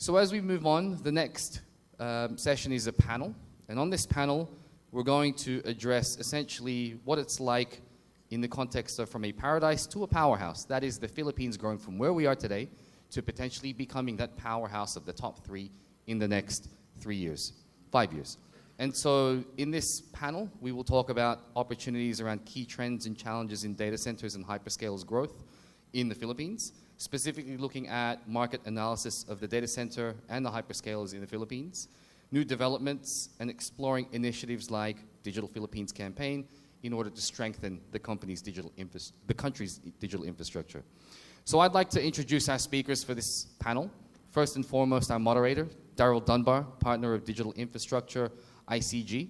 So as we move on, the next session is a panel. And on this panel, we're going to address essentially what it's like in the context of from a paradise to a powerhouse. That is the Philippines growing from where we are today to potentially becoming that powerhouse of the top 3 in the next 5 years. And so in this panel, we will talk about opportunities around key trends and challenges in data centers and hyperscales growth in the Philippines, specifically looking at market analysis of the data center and the hyperscalers in the Philippines, new developments, and exploring initiatives like Digital Philippines campaign in order to strengthen the country's digital infrastructure. So I'd like to introduce our speakers for this panel. First and foremost, our moderator, Daryl Dunbar, partner of Digital Infrastructure ICG,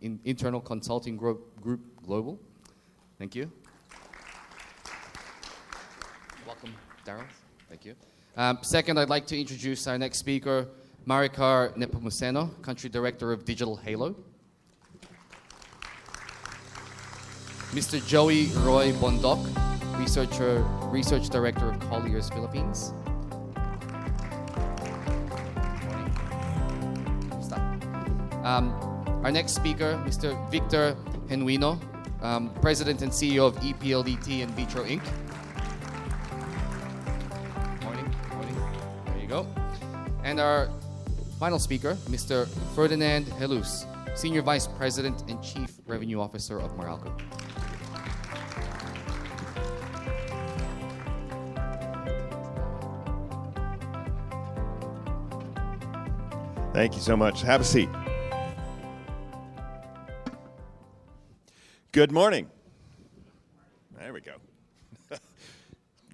in Internal Consulting Group Global. Thank you. Welcome, Daryl. Thank you. Second, I'd like to introduce our next speaker, Maricar Nepomuceno, Country Director of Digital Halo. Mr. Joey Roy Bondoc, Research Director of Colliers, Philippines. Our next speaker, Mr. Victor Genuino, President and CEO of ePLDT and VITRO Inc. Morning. There you go. And our final speaker, Mr. Ferdinand Geluz, Senior Vice President and Chief Revenue Officer of Meralco. Thank you so much. Have a seat. Good morning. There we go.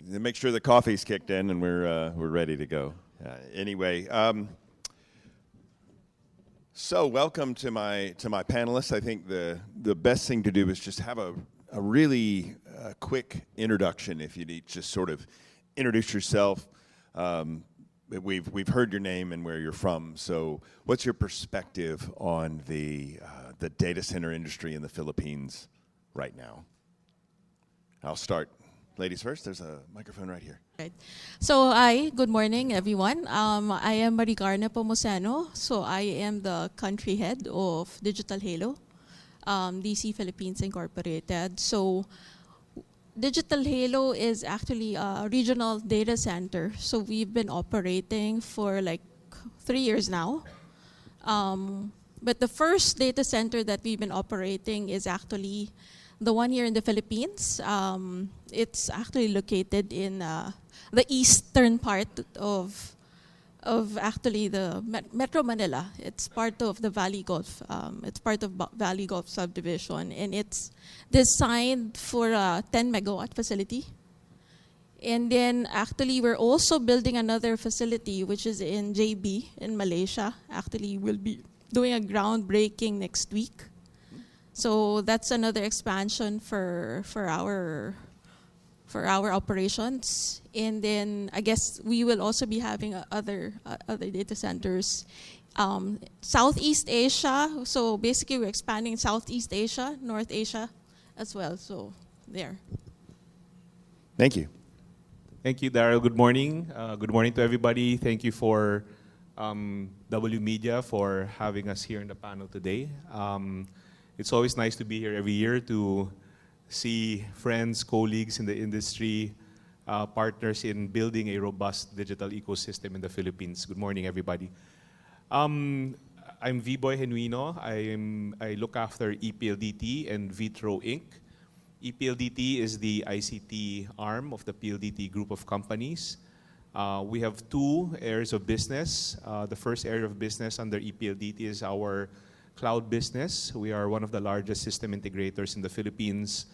Make sure the coffee's kicked in and we're ready to go. Anyway, so welcome to my panelists. I think the best thing to do is just have a really quick introduction. If you need, just sort of introduce yourself. We've heard your name and where you're from. So, what's your perspective on the data center industry in the Philippines right now? I'll start. Ladies first. There's a microphone right here. Right. So, good morning, everyone. I am Maricar Nepomuceno. So, I am the country head of Digital Halo, DC Philippines Incorporated. So, Digital Halo is actually a regional data center. So we've been operating for like 3 years now. But the first data center that we've been operating is actually the one here in the Philippines. It's actually located in the eastern part of actually the Metro Manila. It's part of the Valley Gulf. It's part of Valley Gulf subdivision, and it's designed for a 10 megawatt facility. And then actually we're also building another facility which is in JB in Malaysia. Actually we'll be doing a groundbreaking next week. So that's another expansion for our operations. And then I guess we will also be having other data centers. Southeast Asia, so basically we're expanding Southeast Asia, North Asia as well, so there. Thank you. Thank you, Daryl. Good morning. Good morning to everybody. Thank you for W.Media for having us here in the panel today. It's always nice to be here every year to see friends, colleagues in the industry, partners in building a robust digital ecosystem in the Philippines. Good morning, everybody. I'm V-Boy Genuino. I look after ePLDT and VITRO Inc. ePLDT is the ICT arm of the PLDT group of companies. We have 2 areas of business. The first area of business under ePLDT is our cloud business. We are one of the largest system integrators in the Philippines.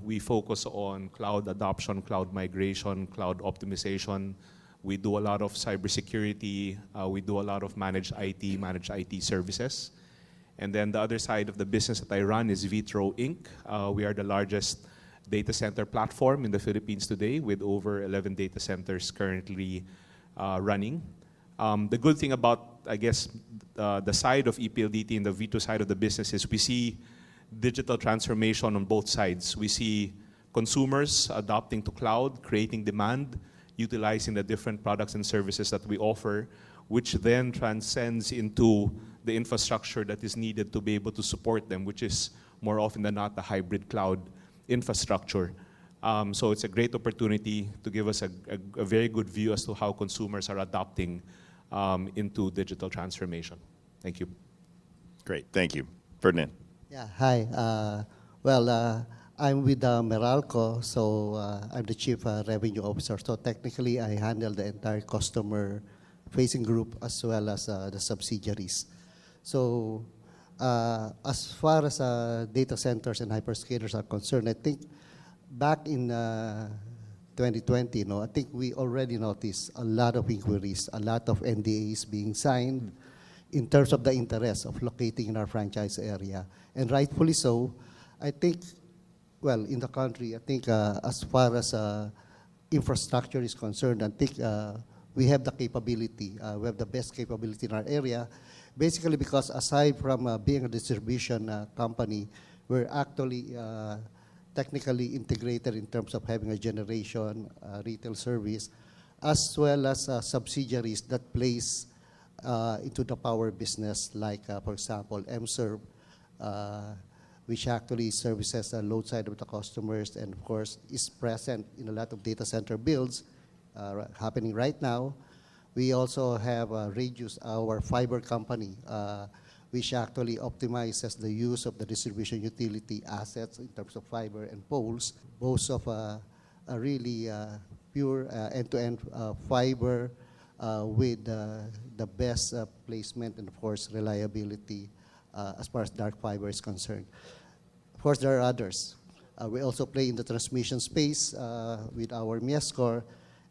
We focus on cloud adoption, cloud migration, cloud optimization. We do a lot of cybersecurity. We do a lot of managed IT services. And then the other side of the business that I run is VITRO Inc. We are the largest data center platform in the Philippines today with over 11 data centers currently running. The good thing about, I guess, the side of ePLDT and the VITRO side of the business is we see digital transformation on both sides. We see consumers adopting to cloud, creating demand, utilizing the different products and services that we offer, which then transcends into the infrastructure that is needed to be able to support them, which is more often than not the hybrid cloud infrastructure. So it's a great opportunity to give us a very good view as to how consumers are adopting into digital transformation. Thank you. Great, thank you. Ferdinand. Yeah, hi. I'm with Meralco, so I'm the Chief Revenue Officer. So technically, I handle the entire customer-facing group as well as the subsidiaries. So as far as data centers and hyperscalers are concerned, I think back in 2020, I think we already noticed a lot of inquiries, a lot of NDAs being signed in terms of the interest of locating in our franchise area. And rightfully so. I think, well, in the country, I think as far as infrastructure is concerned, I think we have the capability, we have the best capability in our area, basically because aside from being a distribution company, we're actually technically integrated in terms of having a generation, retail service, as well as subsidiaries that place into the power business, like, for example, MServe, which actually services the load side of the customers and, of course, is present in a lot of data center builds happening right now. We also have Radius, our fiber company, which actually optimizes the use of the distribution utility assets in terms of fiber and poles, both of a really pure end-to-end fiber with the best placement and, of course, reliability as far as dark fiber is concerned. Of course, there are others. We also play in the transmission space with our Miascore,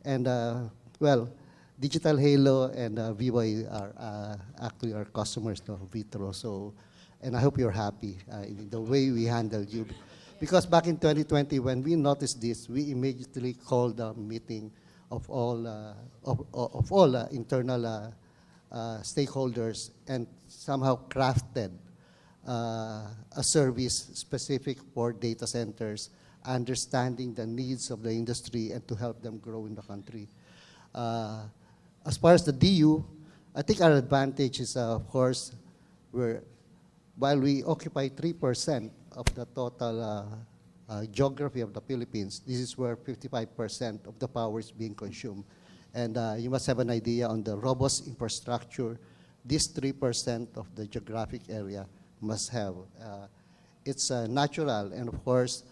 and, well, Digital Halo and VY are actually our customers of VITRO. So, and I hope you're happy in the way we handled you. Because back in 2020, when we noticed this, we immediately called a meeting of all internal stakeholders and somehow crafted a service specific for data centers, understanding the needs of the industry and to help them grow in the country. As far as the DU, I think our advantage is, of course, while we occupy 3% of the total geography of the Philippines, this is where 55% of the power is being consumed. And you must have an idea on the robust infrastructure this 3% of the geographic area must have. It's natural, and of course,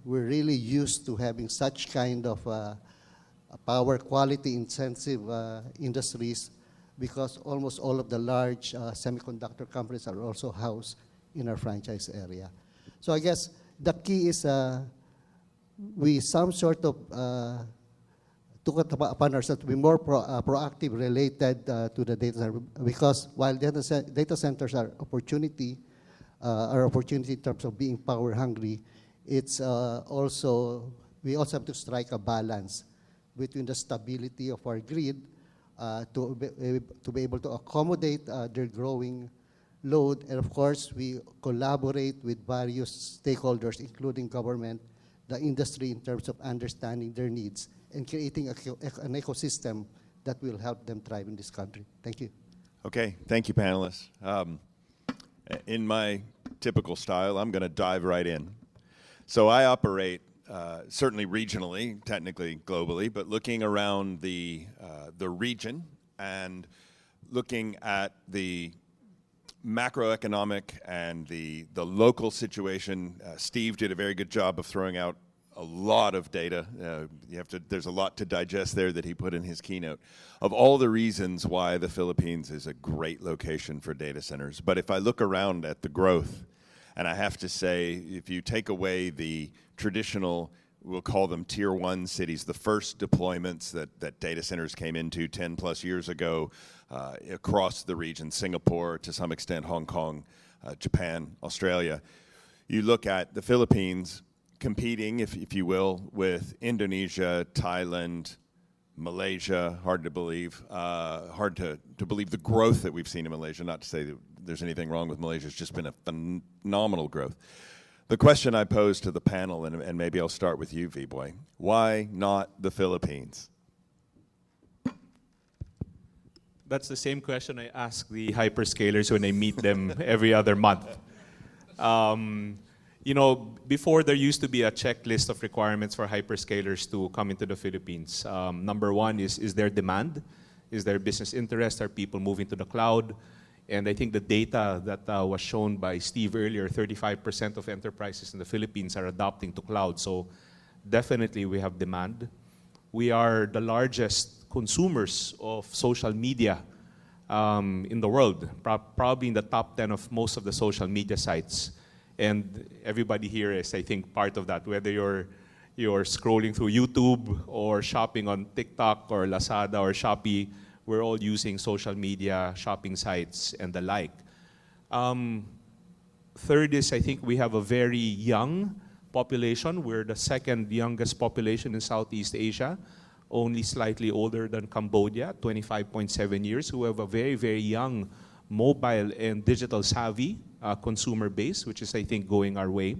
we're really used to having such kind of power quality intensive industries because almost all of the large semiconductor companies are also housed in our franchise area. So I guess the key is we some sort of took it upon ourselves to be more proactive related to the data center, because while data centers are opportunity in terms of being power hungry, it's we also have to strike a balance between the stability of our grid to be able to accommodate their growing load, and of course we collaborate with various stakeholders, including government, the industry, in terms of understanding their needs and creating an ecosystem that will help them thrive in this country. Thank you. Okay, thank you, panelists. In my typical style, I'm going to dive right in. So I operate certainly regionally, technically globally, but looking around the region and looking at the macroeconomic and the local situation. Steve did a very good job of throwing out a lot of data. There's a lot to digest there that he put in his keynote of all the reasons why the Philippines is a great location for data centers. But if I look around at the growth, and I have to say, if you take away the traditional, we'll call them tier one cities, the first deployments that data centers came into 10 plus years ago across the region, Singapore, to some extent Hong Kong, Japan, Australia, you look at the Philippines competing, if you will, with Indonesia, Thailand, Malaysia. Hard to believe. Hard to believe the growth that we've seen in Malaysia. Not to say that there's anything wrong with Malaysia. It's just been a phenomenal growth. The question I pose to the panel, and maybe I'll start with you, V-Boy, why not the Philippines? That's the same question I ask the hyperscalers when I meet them every other month. You know, before there used to be a checklist of requirements for hyperscalers to come into the Philippines. Number one is there demand? Is there business interest? Are people moving to the cloud? And I think the data that was shown by Steve earlier, 35% of enterprises in the Philippines are adopting to cloud. So definitely we have demand. We are the largest consumers of social media in the world, probably in the top 10 of most of the social media sites. And everybody here is, I think, part of that, whether you're scrolling through YouTube or shopping on TikTok or Lazada or Shopee, we're all using social media, shopping sites, and the like. Third is, I think we have a very young population. We're the second youngest population in Southeast Asia, only slightly older than Cambodia, 25.7 years, who have a very, very young mobile and digital savvy consumer base, which is, I think, going our way.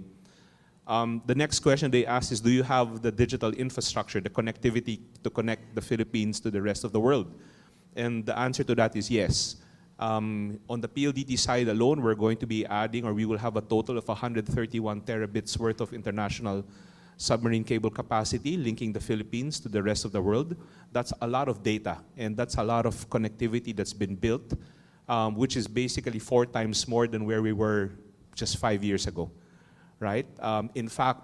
The next question they asked is, do you have the digital infrastructure, the connectivity to connect the Philippines to the rest of the world? And the answer to that is yes. On the PLDT side alone, we're going to be adding, or we will have a total of 131 terabits worth of international submarine cable capacity linking the Philippines to the rest of the world. That's a lot of data, and that's a lot of connectivity that's been built, which is basically 4 times more than where we were just 5 years ago, right? In fact,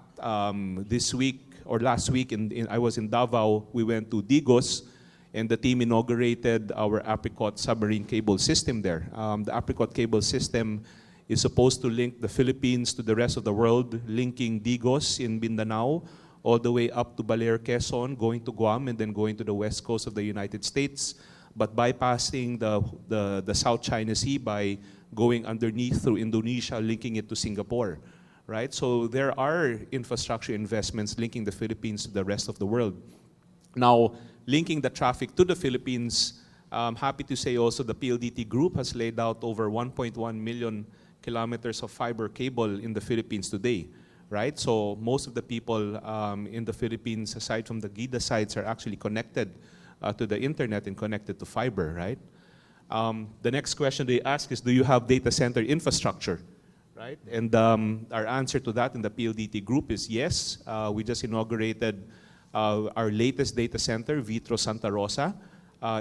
this week or last week, I was in Davao. We went to Digos, and the team inaugurated our Apricot submarine cable system there. The Apricot cable system is supposed to link the Philippines to the rest of the world, linking Digos in Mindanao all the way up to Baler, Quezon, going to Guam, and then going to the west coast of the United States, but bypassing the South China Sea by going underneath through Indonesia, linking it to Singapore, right? So there are infrastructure investments linking the Philippines to the rest of the world. Now, linking the traffic to the Philippines, I'm happy to say also the PLDT group has laid out over 1.1 million kilometers of fiber cable in the Philippines today, right? So most of the people in the Philippines, aside from the GIDA sites, are actually connected to the internet and connected to fiber, right? The next question they ask is, do you have data center infrastructure, right? And our answer to that in the PLDT group is yes. We just inaugurated our latest data center, VITRO Santa Rosa,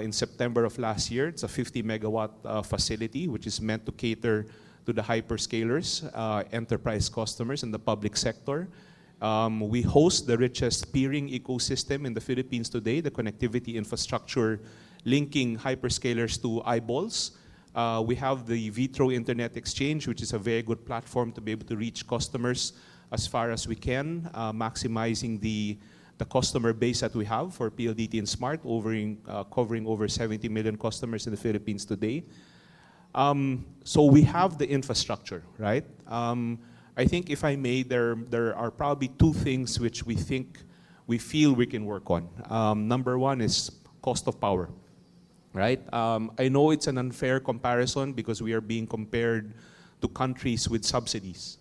in September of last year. It's a 50 megawatt facility, which is meant to cater to the hyperscalers, enterprise customers, and the public sector. We host the richest peering ecosystem in the Philippines today, the connectivity infrastructure linking hyperscalers to eyeballs. We have the VITRO Internet Exchange, which is a very good platform to be able to reach customers as far as we can, maximizing the customer base that we have for PLDT and Smart, covering over 70 million customers in the Philippines today. So we have the infrastructure, right? I think, if I may, there are probably 2 things which we feel we can work on. Number one is cost of power, right? I know it's an unfair comparison because we are being compared to countries with subsidies.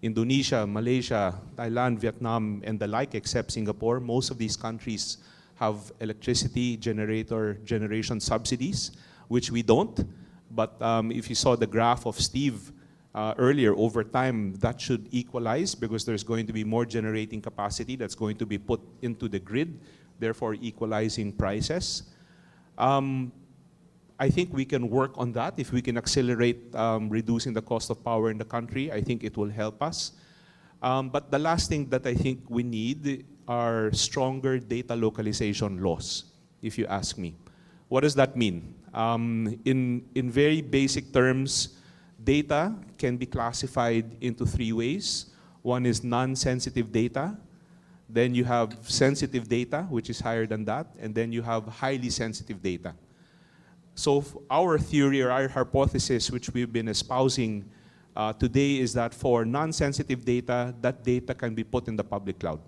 Indonesia, Malaysia, Thailand, Vietnam, and the like, except Singapore. Most of these countries have electricity generation subsidies, which we don't. But if you saw the graph of Steve earlier, over time, that should equalize because there's going to be more generating capacity that's going to be put into the grid, therefore equalizing prices. I think we can work on that. If we can accelerate reducing the cost of power in the country, I think it will help us. But the last thing that I think we need are stronger data localization laws, if you ask me. What does that mean? In very basic terms, data can be classified into 3 ways. One is non-sensitive data. Then you have sensitive data, which is higher than that. And then you have highly sensitive data. So our theory or our hypothesis, which we've been espousing today, is that for non-sensitive data, that data can be put in the public cloud,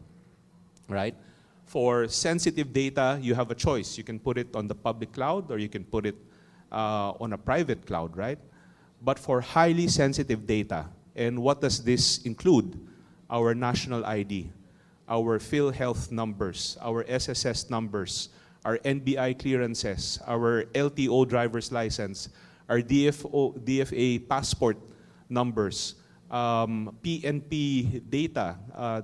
right? For sensitive data, you have a choice. You can put it on the public cloud or you can put it on a private cloud, right? But for highly sensitive data, and what does this include? our national ID, our PhilHealth numbers, our SSS numbers, our NBI clearances, our LTO driver's license, our DFA passport numbers, PNP data,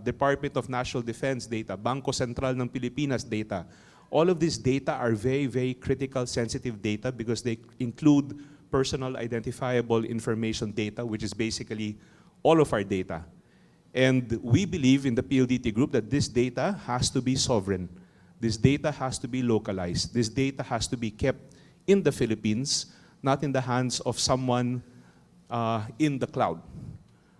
Department of National Defense data, Bangko Sentral ng Pilipinas data. All of these data are very, very critical, sensitive data because they include personal identifiable information data, which is basically all of our data. And we believe in the PLDT group that this data has to be sovereign. This data has to be localized. This data has to be kept in the Philippines, not in the hands of someone in the cloud,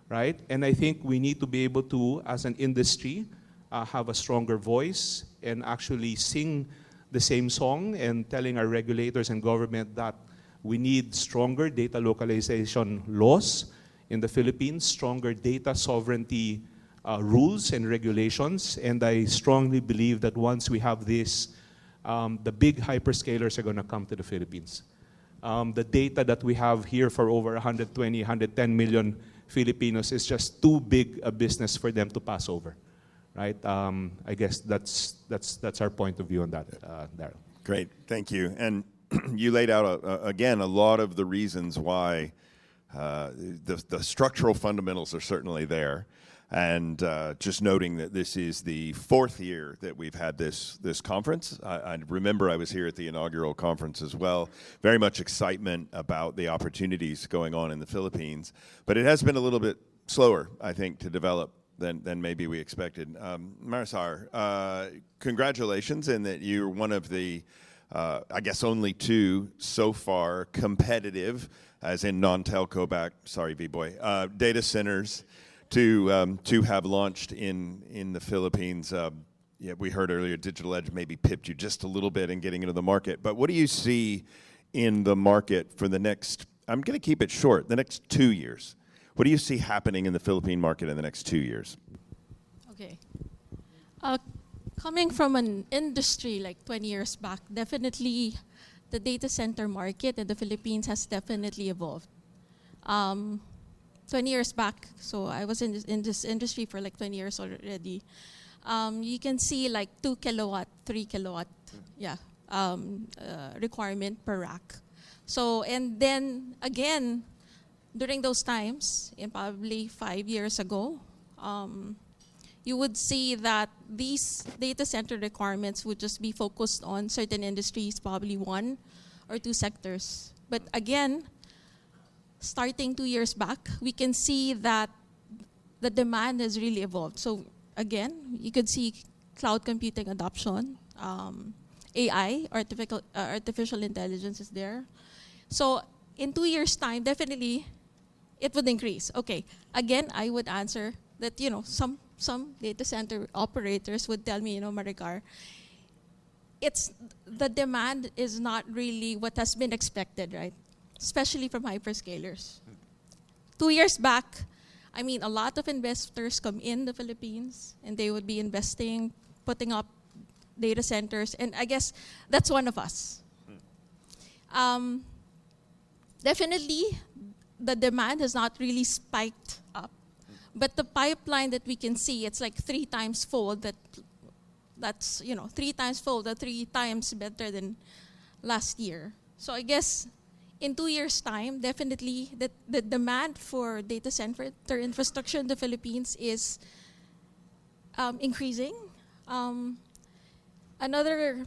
right? And I think we need to be able to, as an industry, have a stronger voice and actually sing the same song and telling our regulators and government that we need stronger data localization laws in the Philippines, stronger data sovereignty rules and regulations, and I strongly believe that once we have this, the big hyperscalers are going to come to the Philippines. The data that we have here for over 120, 110 million Filipinos is just too big a business for them to pass over, right? I guess that's our point of view on that, Daryl. Great, thank you. And you laid out, again, a lot of the reasons why the structural fundamentals are certainly there. And just noting that this is the 4th year that we've had this conference. I remember I was here at the inaugural conference as well. Very much excitement about the opportunities going on in the Philippines. But it has been a little bit slower, I think, to develop than maybe we expected. Maricar, congratulations in that you're one of the, I guess, only 2 so far competitive, as in non-telco backed, sorry, V-Boy, data centers to have launched in the Philippines. Yeah, we heard earlier Digital Edge maybe pipped you just a little bit in getting into the market. But what do you see in the market for the next, I'm going to keep it short, the next 2 years? What do you see happening in the Philippine market in the next 2 years? Okay. Coming from an industry like 20 years back, definitely the data center market in the Philippines has definitely evolved. 20 years back, so I was in this industry for like 20 years already. You can see like 2 kilowatt, 3 kilowatt, requirement per rack. So, and then again, during those times, in probably 5 years ago, you would see that these data center requirements would just be focused on certain industries, probably 1 or 2 sectors. But again, starting 2 years back, we can see that the demand has really evolved. So again, you could see cloud computing adoption, AI, artificial intelligence is there. So in 2 years' time, definitely it would increase. Okay, again, I would answer that, you know, some data center operators would tell me, you know, Maricar, the demand is not really what has been expected, right? Especially from hyperscalers. 2 years back, I mean, a lot of investors come in the Philippines and they would be investing, putting up data centers, and I guess that's one of us. Definitely, the demand has not really spiked up, but the pipeline that we can see, it's like 3 times fold. That's, you know, 3 times fold, 3 times better than last year. So I guess in 2 years' time, definitely the demand for data center infrastructure in the Philippines is increasing. Another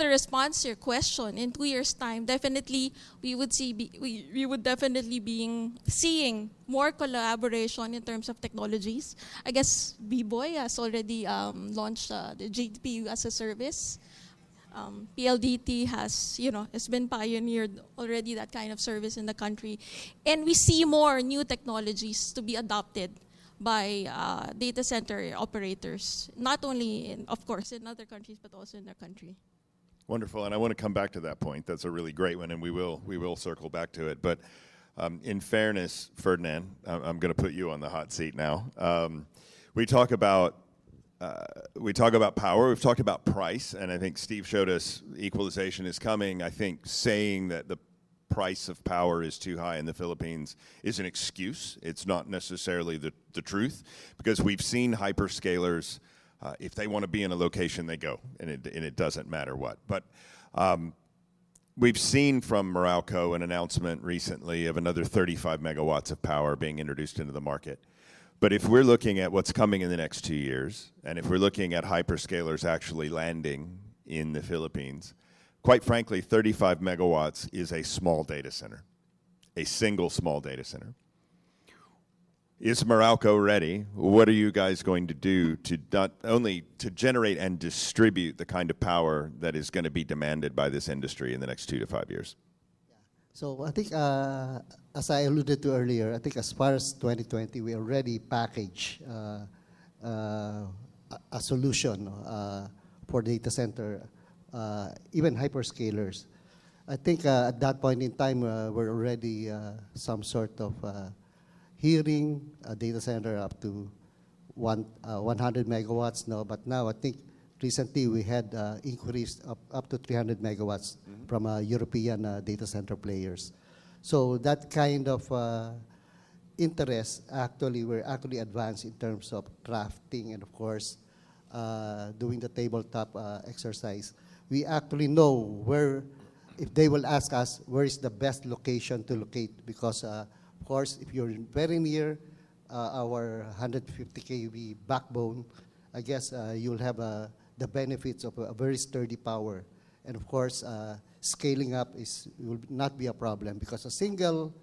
response to your question, in 2 years' time, definitely we would definitely be seeing more collaboration in terms of technologies. I guess B-Boy has already launched the GPU as a service. PLDT has, you know, it's been pioneered already that kind of service in the country. And we see more new technologies to be adopted by data center operators, not only, of course, in other countries, but also in their country. Wonderful, and I want to come back to that point. That's a really great one, and we will circle back to it. But in fairness, Ferdinand, I'm going to put you on the hot seat now. We talk about power, we've talked about price, and I think Steve showed us equalization is coming. I think saying that the price of power is too high in the Philippines is an excuse. It's not necessarily the truth, because we've seen hyperscalers, if they want to be in a location, they go, and it doesn't matter what. But we've seen from Meralco an announcement recently of another 35 megawatts of power being introduced into the market. But if we're looking at what's coming in the next 2 years, and if we're looking at hyperscalers actually landing in the Philippines, quite frankly, 35 megawatts is a small data center, a single small data center. Is Meralco ready? What are you guys going to do to not only to generate and distribute the kind of power that is going to be demanded by this industry in the next 2 to 5 years? So I think, as I alluded to earlier, I think as far as 2020, we already packaged a solution for data center, even hyperscalers. I think at that point in time, we're already some sort of hearing a data center up to 100 megawatts now. But now I think recently we had increased up to 300 megawatts from European data center players. So that kind of interest, actually, we're actually advanced in terms of drafting and, of course, doing the tabletop exercise. We actually know where, if they will ask us, where is the best location to locate, because, of course, if you're very near our 150 kV backbone, I guess you'll have the benefits of a very sturdy power. And of course, scaling up will not be a problem, because a single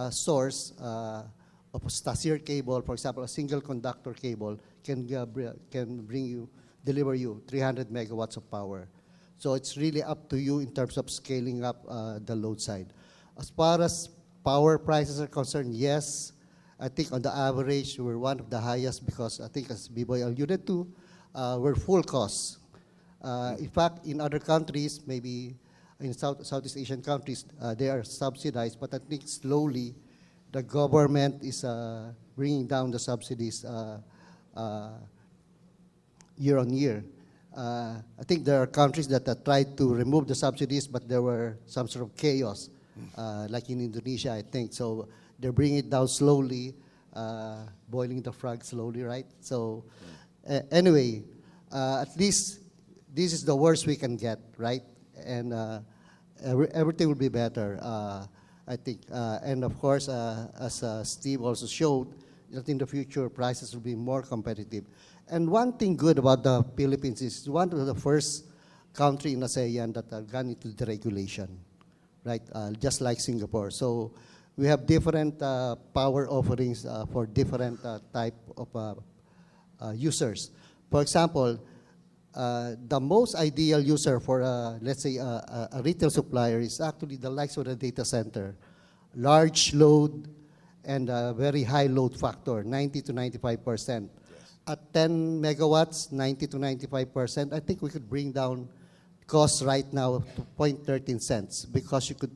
source of Stasier cable, for example, a single conductor cable can deliver you 300 megawatts of power. So it's really up to you in terms of scaling up the load side. As far as power prices are concerned, yes, I think on the average, we're one of the highest, because I think, as B-Boy alluded to, we're full cost. In fact, in other countries, maybe in Southeast Asian countries, they are subsidized, but I think slowly the government is bringing down the subsidies year on year. I think there are countries that tried to remove the subsidies, but there were some sort of chaos, like in Indonesia, I think. So they're bringing it down slowly, boiling the frog slowly, right? So anyway, at least this is the worst we can get, right? And everything will be better, I think. And of course, as Steve also showed, that in the future, prices will be more competitive. And one thing good about the Philippines is one of the first country in ASEAN that have gone into deregulation, right? Just like Singapore. So we have different power offerings for different type of users. For example, the most ideal user for, let's say, a retail supplier is actually the likes of the data center. Large load and very high load factor, 90 to 95%. At 10 megawatts, 90 to 95%, I think we could bring down costs right now to 0.13 cents, because you could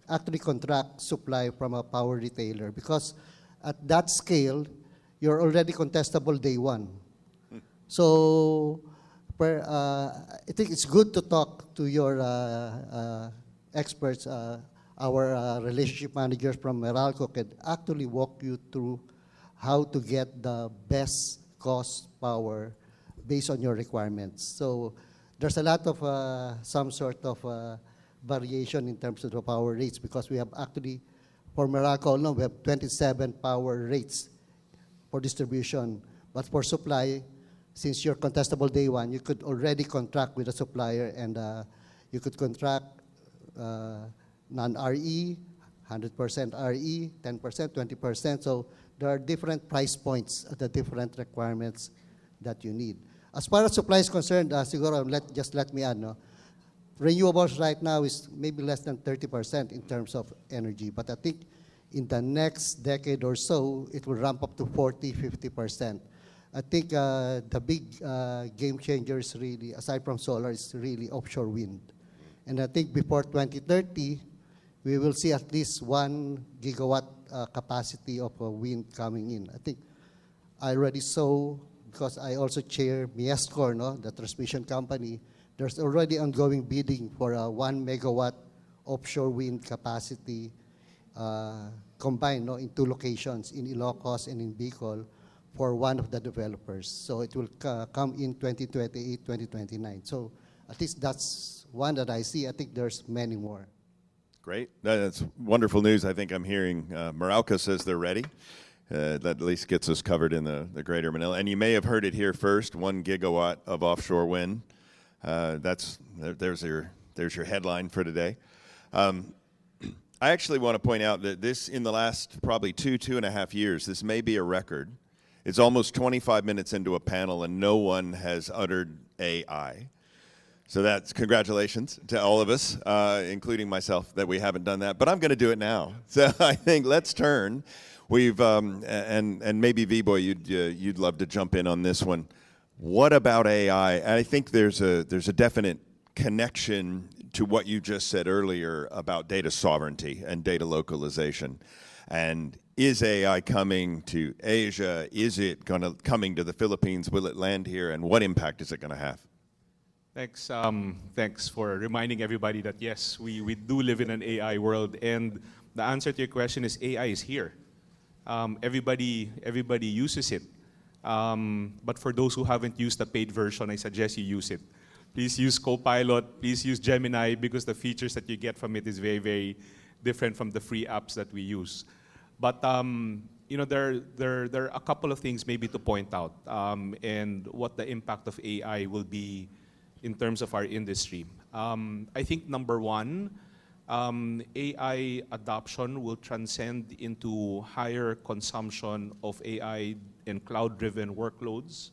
actually contract supply from a power retailer, because at that scale, you're already contestable day one. So I think it's good to talk to your experts. Our relationship managers from Meralco can actually walk you through how to get the best cost power based on your requirements. So there's a lot of some sort of variation in terms of the power rates, because we have actually, for Meralco alone, we have 27 power rates for distribution. But for supply, since you're contestable day one, you could already contract with a supplier, and you could contract non-RE, 100% RE, 10%, 20%. So there are different price points at the different requirements that you need. As far as supply is concerned, siguro, let me add, no? Renewables right now is maybe less than 30% in terms of energy, but I think in the next decade or so, it will ramp up to 40, 50%. I think the big game changer is really, aside from solar, is really offshore wind. And I think before 2030, we will see at least 1 gigawatt capacity of wind coming in. I think I already saw, because I also chair Miescor, no, the transmission company, there's already ongoing bidding for 1 megawatt offshore wind capacity combined in two locations, in Ilocos and in Bicol, for one of the developers. So it will come in 2028, 2029. So at least that's one that I see. I think there's many more. Great. That's wonderful news. I think I'm hearing Meralco says they're ready. That at least gets us covered in the greater Manila. And you may have heard it here first, 1 gigawatt of offshore wind. There's your headline for today. I actually want to point out that this, in the last probably 2.5 years, this may be a record. It's almost 25 minutes into a panel and no one has uttered AI. So that's congratulations to all of us, including myself, that we haven't done that. But I'm going to do it now. So I think let's turn. We've and maybe V-Boy, you'd love to jump in on this one. What about AI? I think there's a definite connection to what you just said earlier about data sovereignty and data localization. And is AI coming to Asia? Is it coming to the Philippines? Will it land here? And what impact is it going to have? Thanks. Thanks for reminding everybody that yes, we do live in an AI world, and the answer to your question is AI is here. Everybody uses it. But for those who haven't used the paid version, I suggest you use it. Please use Copilot, please use Gemini, because the features that you get from it is very, very different from the free apps that we use. But there are a couple of things maybe to point out, and what the impact of AI will be in terms of our industry. I think number one, AI adoption will transcend into higher consumption of AI and cloud-driven workloads,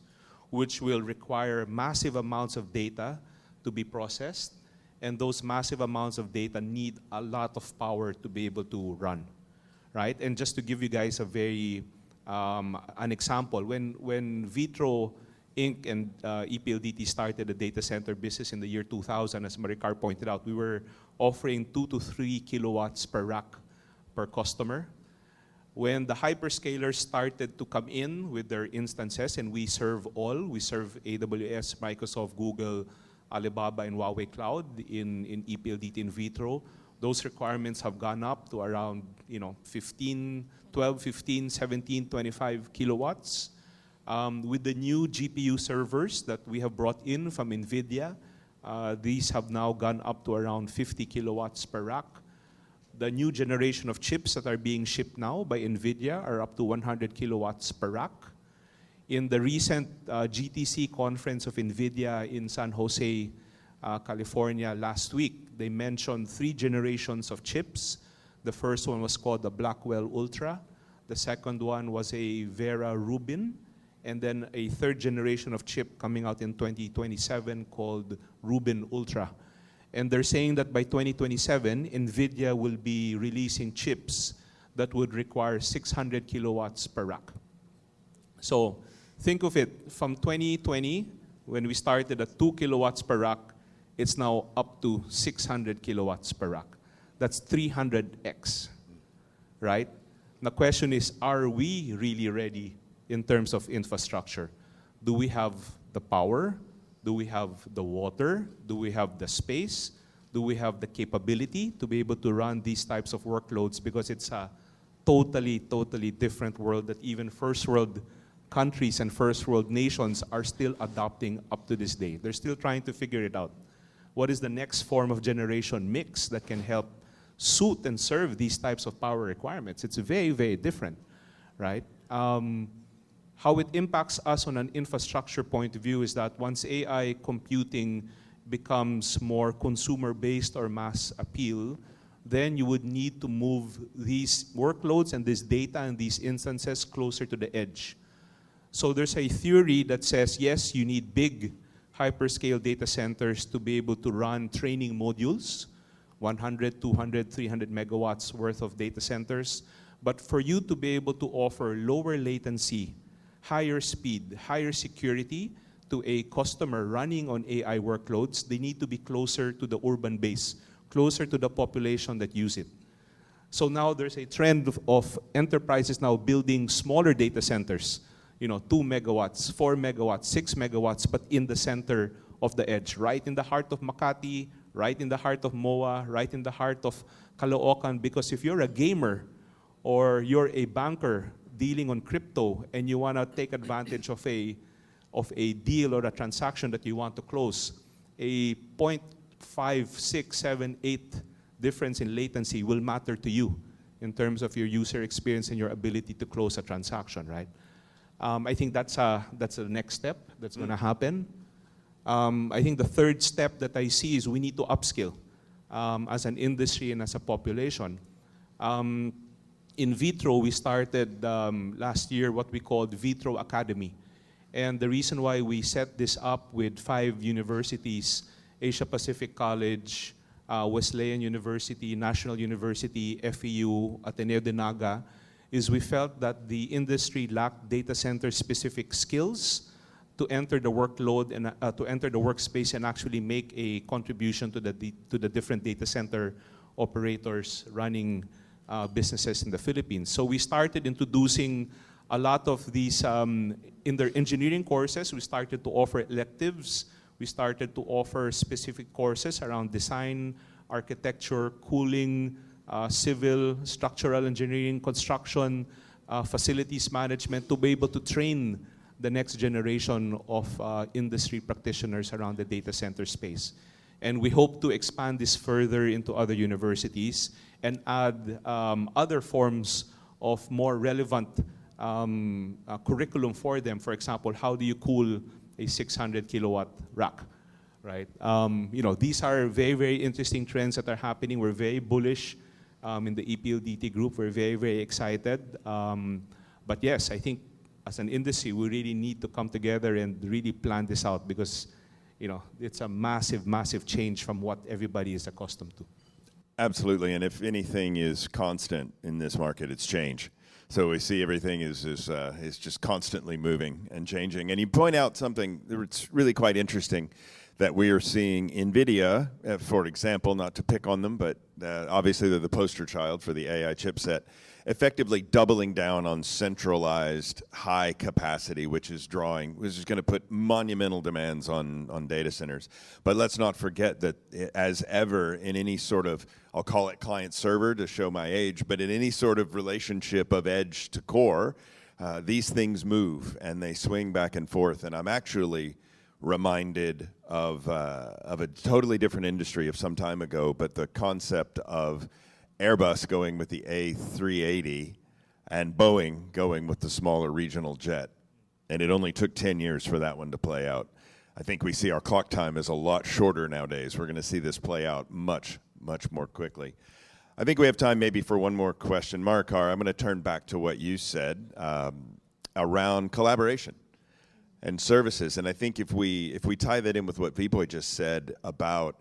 which will require massive amounts of data to be processed. And those massive amounts of data need a lot of power to be able to run, right? And just to give you guys a very, an example, when VITRO Inc. and ePLDT started the data center business in the year 2000, as Maricar pointed out, we were offering 2 to 3 kilowatts per rack per customer. When the hyperscalers started to come in with their instances, and we serve all, we serve AWS, Microsoft, Google, Alibaba, and Huawei Cloud in ePLDT and VITRO, those requirements have gone up to around 12, 15, 17, 25 kilowatts. With the new GPU servers that we have brought in from NVIDIA, these have now gone up to around 50 kilowatts per rack. The new generation of chips that are being shipped now by NVIDIA are up to 100 kilowatts per rack. In the recent GTC conference of NVIDIA in San Jose, California last week, they mentioned 3 generations of chips. The first one was called the Blackwell Ultra. The second one was a Vera Rubin. And then a 3rd generation of chip coming out in 2027 called Rubin Ultra. And they're saying that by 2027, NVIDIA will be releasing chips that would require 600 kilowatts per rack. So think of it, from 2020, when we started at 2 kilowatts per rack, it's now up to 600 kilowatts per rack. That's 300x, right? The question is, are we really ready in terms of infrastructure? Do we have the power? Do we have the water? Do we have the space? Do we have the capability to be able to run these types of workloads? Because it's a totally, totally different world that even first world countries and first world nations are still adopting up to this day. They're still trying to figure it out. What is the next form of generation mix that can help suit and serve these types of power requirements? It's very, very different, right? How it impacts us on an infrastructure point of view is that once AI computing becomes more consumer-based or mass appeal, then you would need to move these workloads and this data and these instances closer to the edge. So there's a theory that says, yes, you need big hyperscale data centers to be able to run training modules, 100, 200, 300 megawatts worth of data centers. But for you to be able to offer lower latency, higher speed, higher security to a customer running on AI workloads, they need to be closer to the urban base, closer to the population that use it. So now there's a trend of enterprises now building smaller data centers, 2 megawatts, 4 megawatts, 6 megawatts, but in the center of the edge, right in the heart of Makati, right in the heart of MOA, right in the heart of Caloocan, because if you're a gamer or you're a banker dealing on crypto and you want to take advantage of a deal or a transaction that you want to close, a 0.5678 difference in latency will matter to you in terms of your user experience and your ability to close a transaction, right? I think that's the next step that's going to happen. I think the third step that I see is we need to upskill as an industry and as a population. In VITRO, we started last year what we called VITRO Academy. And the reason why we set this up with 5 universities, Asia Pacific College, Wesleyan University, National University, FEU, Ateneo de Naga, is we felt that the industry lacked data center specific skills to enter the workload and to enter the workspace and actually make a contribution to the different data center operators running businesses in the Philippines. So we started introducing a lot of these in their engineering courses. We started to offer electives. We started to offer specific courses around design, architecture, cooling, civil, structural engineering, construction, facilities management, to be able to train the next generation of industry practitioners around the data center space. And we hope to expand this further into other universities and add other forms of more relevant curriculum for them. For example, how do you cool a 600 kilowatt rack, right? These are very, very interesting trends that are happening. We're very bullish in the ePLDT group. We're very, very excited. But yes, I think as an industry, we really need to come together and really plan this out because, it's a massive, massive change from what everybody is accustomed to. Absolutely, and if anything is constant in this market, it's change. So we see everything is just constantly moving and changing. And you point out something that's really quite interesting that we are seeing NVIDIA, for example, not to pick on them, but obviously they're the poster child for the AI chipset, effectively doubling down on centralized high capacity, which is going to put monumental demands on data centers. But let's not forget that as ever in any sort of, I'll call it client server to show my age, but in any sort of relationship of edge to core, these things move and they swing back and forth. And I'm actually reminded of a totally different industry of some time ago, but the concept of Airbus going with the A380 and Boeing going with the smaller regional jet. And it only took 10 years for that one to play out. I think we see our clock time is a lot shorter nowadays. We're going to see this play out much, much more quickly. I think we have time maybe for one more question. Maricar, I'm going to turn back to what you said around collaboration and services. And I think if we tie that in with what V-Boy just said about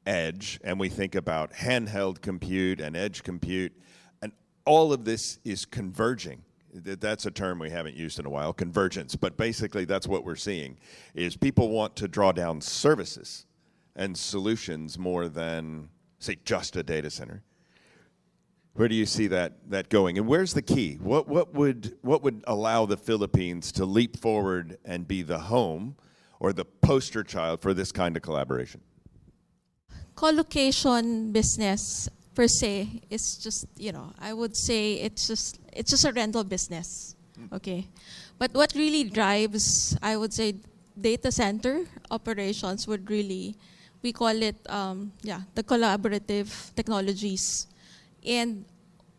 edge, and we think about handheld compute and edge compute, and all of this is converging. That's a term we haven't used in a while, convergence. But basically that's what we're seeing, is people want to draw down services and solutions more than, say, just a data center. Where do you see that going? And where's the key? What would allow the Philippines to leap forward and be the home or the poster child for this kind of collaboration? Colocation business per se is just, I would say it's just a rental business, okay? But what really drives, I would say, data center operations would really, we call it, the collaborative technologies. And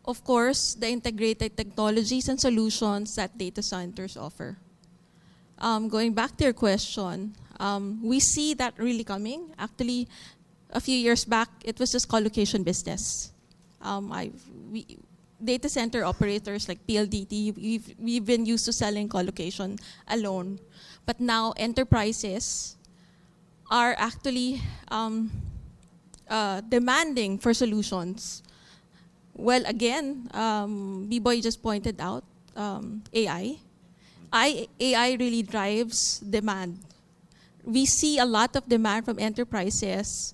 of course, the integrated technologies and solutions that data centers offer. Going back to your question, we see that really coming. Actually, a few years back, it was just colocation business. Data center operators like PLDT, we've been used to selling colocation alone. But now enterprises are actually demanding for solutions. Well, again, B-Boy just pointed out AI. AI really drives demand. We see a lot of demand from enterprises,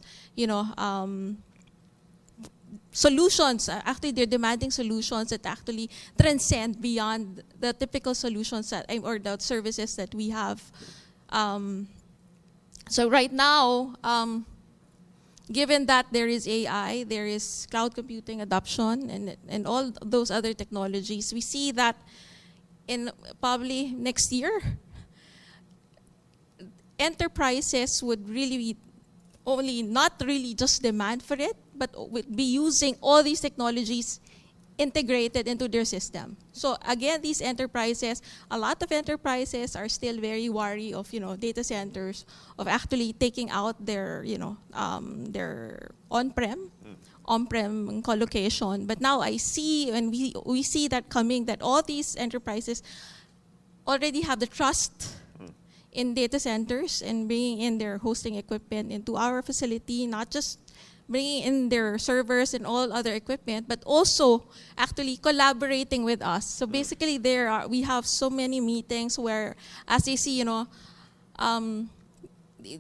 solutions. Actually, they're demanding solutions that actually transcend beyond the typical solutions or the services that we have. So right now, given that there is AI, there is cloud computing adoption, and all those other technologies, we see that in probably next year, enterprises would really be only not really just demand for it, but would be using all these technologies integrated into their system. So again, these enterprises, a lot of enterprises are still very wary of, data centers, of actually taking out their, their on-prem colocation. But now I see, and we see that coming, that all these enterprises already have the trust in data centers and bringing in their hosting equipment into our facility, not just bringing in their servers and all other equipment, but also actually collaborating with us. So basically, we have so many meetings where, as they see,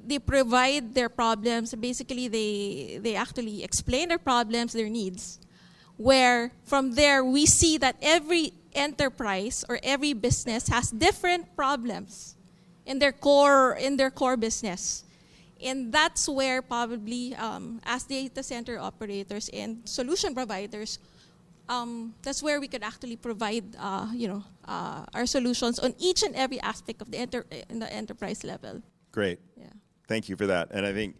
they provide their problems. Basically, they actually explain their problems, their needs. Where from there we see that every enterprise or every business has different problems in their core business. And that's where probably, as data center operators and solution providers, that's where we could actually provide, our solutions on each and every aspect of the enterprise level. Great. Yeah. Thank you for that. And I think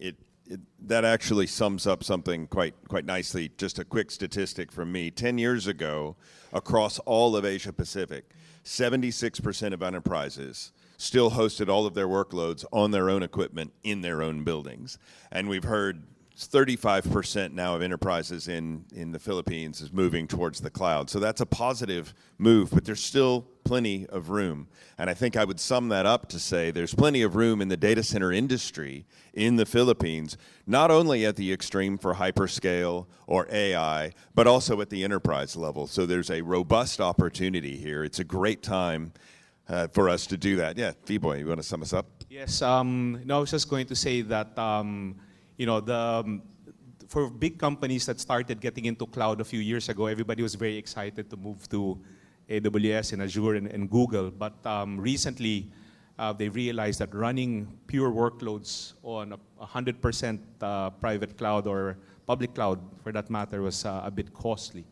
that actually sums up something quite nicely. Just a quick statistic from me. 10 years ago, across all of Asia Pacific, 76% of enterprises still hosted all of their workloads on their own equipment in their own buildings. And we've heard 35% now of enterprises in the Philippines is moving towards the cloud. So that's a positive move, but there's still plenty of room. And I think I would sum that up to say there's plenty of room in the data center industry in the Philippines, not only at the extreme for hyperscale or AI, but also at the enterprise level. So there's a robust opportunity here. It's a great time for us to do that. Yeah, V-Boy, you want to sum us up? Yes, I was just going to say that, for big companies that started getting into cloud a few years ago, everybody was very excited to move to AWS and Azure and Google. But recently, they realized that running pure workloads on 100% private cloud or public cloud, for that matter, was a bit costly.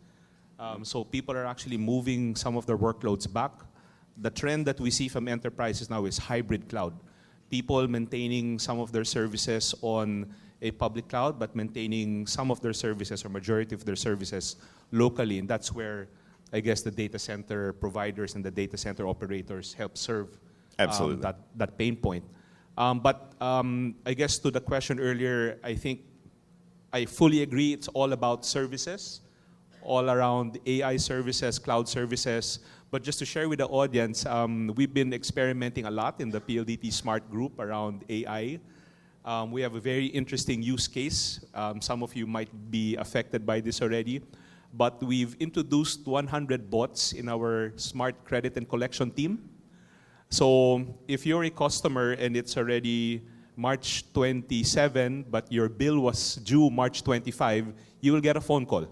So people are actually moving some of their workloads back. The trend that we see from enterprises now is hybrid cloud. People maintaining some of their services on a public cloud, but maintaining some of their services or majority of their services locally. And that's where, I guess, the data center providers and the data center operators help serve Absolutely. That pain point. But I guess to the question earlier, I think I fully agree it's all about services, all around AI services, cloud services. But just to share with the audience, we've been experimenting a lot in the ePLDT Smart Group around AI. We have a very interesting use case. Some of you might be affected by this already. But we've introduced 100 bots in our smart credit and collection team. So if you're a customer and it's already March 27, but your bill was due March 25, you will get a phone call.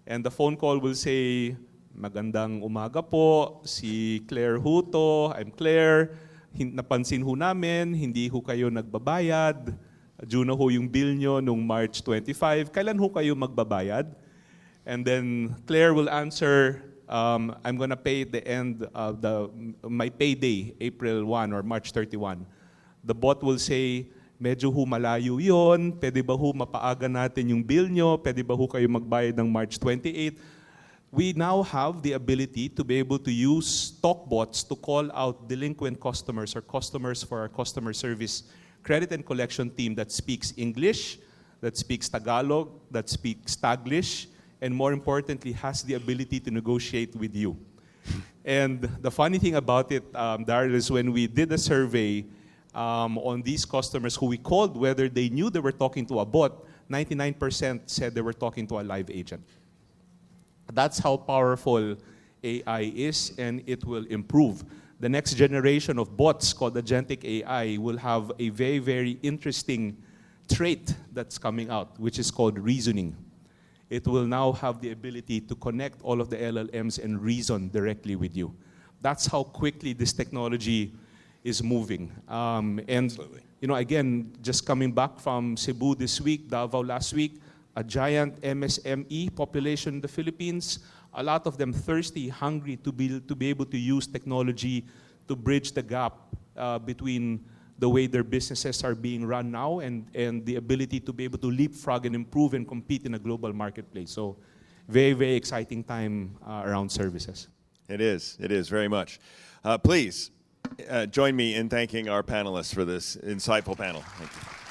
And the phone call will say, "Magandang umaga po, si Claire Huto, I'm Claire. Napansin ho namin, hindi ho kayo nagbabayad. Due na ho yung bill nyo nung March 25. Kailan ho kayo magbabayad?" And then Claire will answer, "I'm gonna pay at the end of my payday, April 1 or March 31. The bot will say, "Medyo ho malayo yun. Pwede ba ho mapaaga natin yung bill nyo? Pwede ba ho kayo magbayad ng March 28? We now have the ability to be able to use talk bots to call out delinquent customers or customers for our customer service credit and collection team that speaks English, that speaks Tagalog, that speaks Taglish, and more importantly, has the ability to negotiate with you. And the funny thing about it, Daryl, is when we did a survey on these customers who we called, whether they knew they were talking to a bot, 99% said they were talking to a live agent. That's how powerful AI is, and it will improve. The next generation of bots called agentic AI will have a very, very interesting trait that's coming out, which is called reasoning. It will now have the ability to connect all of the LLMs and reason directly with you. That's how quickly this technology is moving. And Absolutely. you know, again, just coming back from Cebu this week, Davao last week, a giant MSME population in the Philippines, a lot of them thirsty, hungry to be able to use technology to bridge the gap between the way their businesses are being run now and the ability to be able to leapfrog and improve and compete in a global marketplace. So very, very exciting time around services. It is very much. Please join me in thanking our panelists for this insightful panel. Thank you.